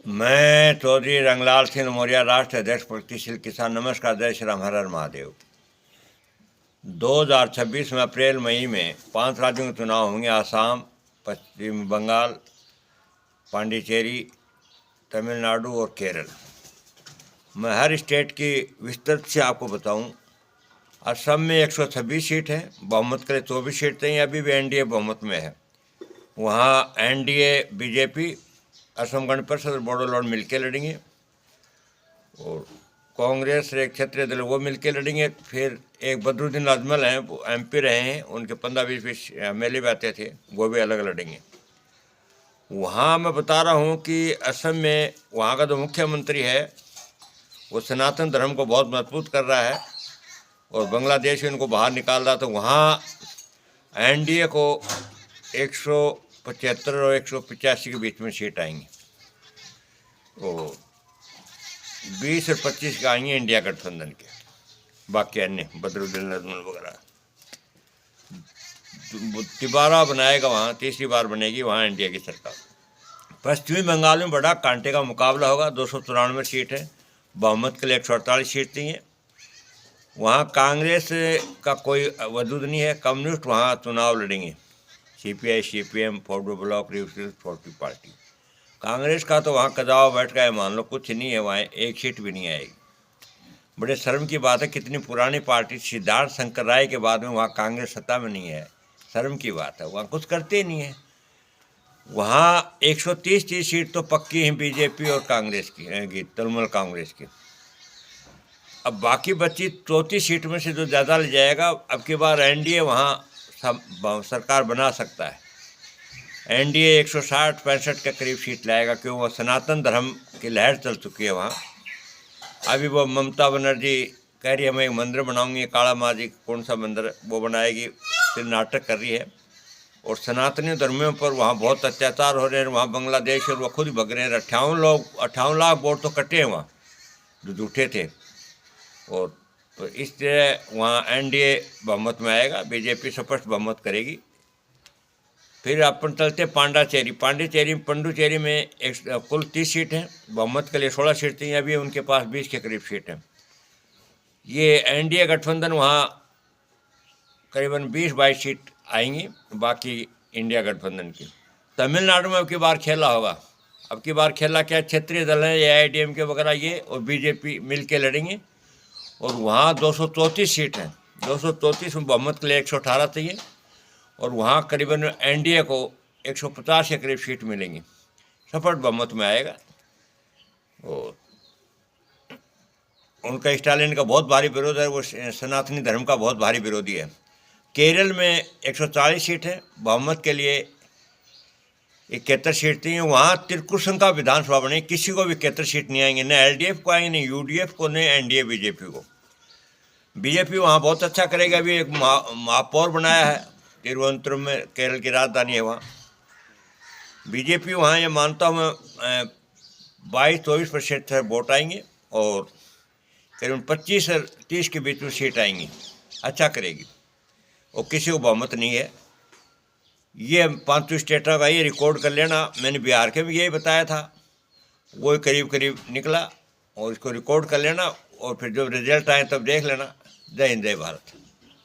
मैं चौधरी रंगलाल सिंह मौर्य, राष्ट्रीय अध्यक्ष प्रगतिशील किसान। नमस्कार, जय श्री राम, हर हर महादेव। 2026 में अप्रैल मई में 5 राज्यों के चुनाव होंगे। आसाम, पश्चिम बंगाल, पांडिचेरी, तमिलनाडु और केरल। मैं हर स्टेट की विस्तृत से आपको बताऊं। असम में 126 सीट है, बहुमत के लिए 24 सीट चाहिए। अभी भी एनडीए बहुमत में है। वहाँ एनडीए, बीजेपी, असम गण परिषद और बोडोलैंड मिलकर लड़ेंगे, और कांग्रेस एक क्षेत्रीय दल वो मिलकर लड़ेंगे। फिर एक बदरुद्दीन अजमल हैं, वो एमपी रहे हैं, उनके 15-20 एमएलए भी आते थे, वो भी अलग लड़ेंगे। वहाँ मैं बता रहा हूँ कि असम में वहाँ का जो मुख्यमंत्री है वो सनातन धर्म को बहुत मजबूत कर रहा है और बांग्लादेश इनको बाहर निकाल रहा। तो वहाँ एनडीए को 175 और 185 के बीच में सीट आएंगी। तो 20 और 25 का आएंगे इंडिया गठबंधन के, बाकी अन्य बदरुद्दीन अजमल वगैरह। दोबारा बनाएगा वहाँ, तीसरी बार बनेगी वहाँ एनडीए की सरकार। पश्चिमी बंगाल में बड़ा कांटे का मुकाबला होगा। 294 सीट है, बहुमत के लिए 148 सीट चाहिए। वहाँ कांग्रेस का कोई वजूद नहीं है। कम्युनिस्ट वहाँ चुनाव लड़ेंगे, सीपीआई, सीपीएम, फॉरवर्ड ब्लॉक, पीपल्स पार्टी। कांग्रेस का तो वहाँ कदाव बैठ गया, मान लो कुछ नहीं है, वहाँ एक सीट भी नहीं आएगी। बड़े शर्म की बात है, कितनी पुरानी पार्टी, सिद्धार्थ शंकर राय के बाद में वहाँ कांग्रेस सत्ता में नहीं है। शर्म की बात है, वहाँ कुछ करते ही नहीं है। वहाँ 130 सीट तो पक्की हैं बीजेपी और कांग्रेस की, तृणमूल कांग्रेस की। अब बाकी बची 34 सीट में से जो ज़्यादा ले जाएगा, अब की बार एनडीए वहाँ सरकार बना सकता है। एनडीए 160-65 के करीब सीट लाएगा, क्यों? वो सनातन धर्म की लहर चल चुकी है वहाँ। अभी वो ममता बनर्जी कह रही है मैं एक मंदिर बनाऊंगी, काला माँ जी कौन सा मंदिर वो बनाएगी, फिर नाटक कर रही है। और सनातनी धर्मियों पर वहाँ बहुत अत्याचार हो रहे हैं। वहाँ बांग्लादेश और वो खुद भग रहे हैं। 58 लाख वोट तो कटे हैं वहाँ, जो झूठे थे। और तो इस तरह वहाँ एनडीए बहुमत में आएगा, बीजेपी स्पष्ट बहुमत करेगी। फिर अपन चलते पांडिचेरी में कुल 30 सीट हैं, बहुमत के लिए 16 सीट थी, अभी उनके पास 20 के करीब सीट हैं। ये एनडीए गठबंधन वहाँ करीबन 20-22 सीट आएंगी, बाकी इंडिया गठबंधन की। तमिलनाडु में अब की बार खेला होगा। अब की बार खेला क्या, क्षेत्रीय दल हैं, एआईएडीएमके वगैरह ये और बीजेपी मिल के लड़ेंगे। और वहाँ 234 सीट हैं, 234 में बहुमत के लिए 118 चाहिए। और वहाँ करीबन एनडीए को 150 के करीब सीट मिलेंगी, सफल बहुमत में आएगा। और उनका स्टालिन का बहुत भारी विरोध है, वो सनातनी धर्म का बहुत भारी विरोधी है। केरल में 140 सीट है, बहुमत के लिए 71 सीट थी। वहाँ त्रिकुट का विधानसभा बने, किसी को भी 71 सीट नहीं आएंगे, न एलडीएफ को आएंगे, न यूडीएफ को, न एनडीए बीजेपी को। बीजेपी वहाँ बहुत अच्छा करेगा। अभी एक महापौर बनाया है तिरुवनंतपुरम में, केरल की राजधानी है वहाँ। बीजेपी वहाँ ये मानता हूँ मैं 22-24% वोट आएंगे और करीबन 25 से 30 के बीच में सीट आएंगी, अच्छा करेगी। और किसी को बहुमत नहीं है। ये 5 स्टेटों का ये रिकॉर्ड कर लेना, मैंने बिहार के भी यही बताया था, वो करीब करीब निकला। और इसको रिकॉर्ड कर लेना और फिर जब रिजल्ट आए तब देख लेना। जय हिंद, जय भारत।